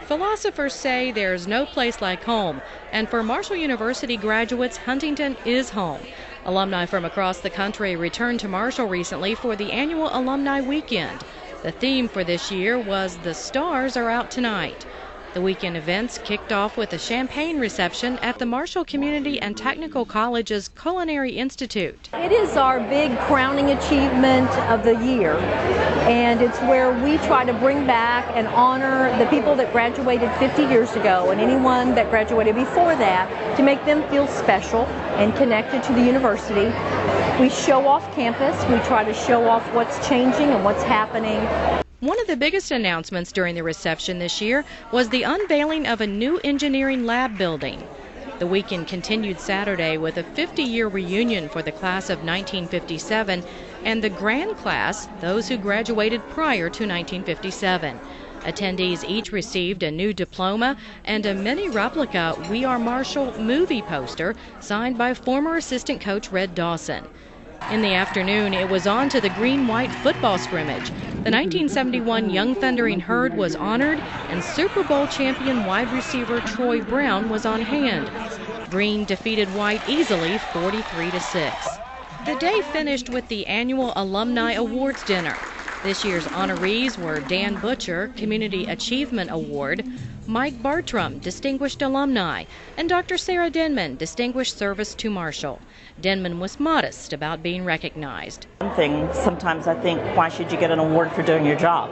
Philosophers say there's no place like home, and for Marshall University graduates, Huntington is home. Alumni from across the country returned to Marshall recently for the annual Alumni Weekend. The theme for this year was "The Stars Are Out Tonight." The weekend events kicked off with a champagne reception at the Marshall Community and Technical College's Culinary Institute. It is our big crowning achievement of the year, and it's where we try to bring back and honor the people that graduated 50 years ago and anyone that graduated before that to make them feel special and connected to the university. We show off campus. We try to show off what's changing and what's happening. One of the biggest announcements during the reception this year was the unveiling of a new engineering lab building. The weekend continued Saturday with a 50-year reunion for the class of 1957 and the grand class, those who graduated prior to 1957. Attendees each received a new diploma and a mini replica "We Are Marshall" movie poster signed by former assistant coach Red Dawson. In the afternoon, it was on to the green-white football scrimmage. The 1971 Young Thundering Herd was honored, and Super Bowl champion wide receiver Troy Brown was on hand. Green defeated White easily, 43-6. The day finished with the annual Alumni Awards dinner. This year's honorees were Dan Butcher, Community Achievement Award, Mike Bartram, Distinguished Alumni, and Dr. Sarah Denman, Distinguished Service to Marshall. Denman was modest about being recognized. One thing, sometimes I think, why should you get an award for doing your job?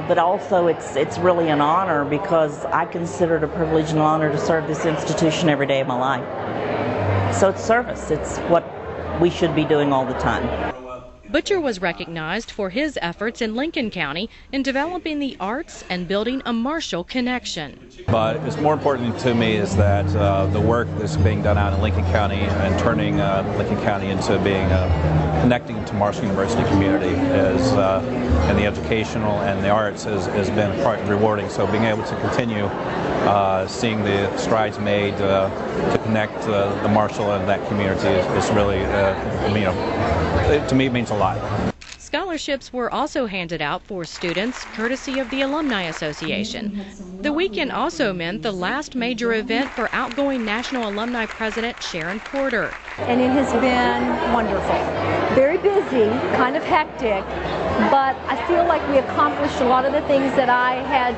But also it's really an honor because I consider it a privilege and an honor to serve this institution every day of my life. So it's service. It's what we should be doing all the time. Butcher was recognized for his efforts in Lincoln County in developing the arts and building a Marshall connection. But it's more important to me is that the work that's being done out in Lincoln County and turning Lincoln County into being connecting to Marshall University community is, and the educational and the arts has been quite rewarding. So being able to continue seeing the strides made to connect the Marshall and that community is really, to me, it means a lot. Scholarships were also handed out for students, courtesy of the Alumni Association. The weekend also meant the last major event for outgoing National Alumni President Sharon Porter. And it has been wonderful. Very busy, kind of hectic, but I feel like we accomplished a lot of the things that I had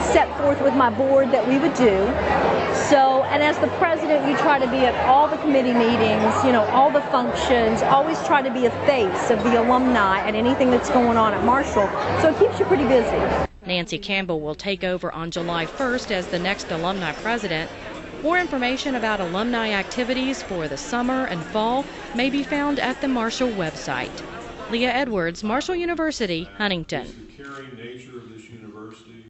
set forth with my board that we would do. So, and as the president, you try to be at all the committee meetings, all the functions, always try to be a face of the alumni and anything that's going on at Marshall. So it keeps you pretty busy. Nancy Campbell will take over on July 1st as the next alumni president. More information about alumni activities for the summer and fall may be found at the Marshall website. Leah Edwards, Marshall University, Huntington.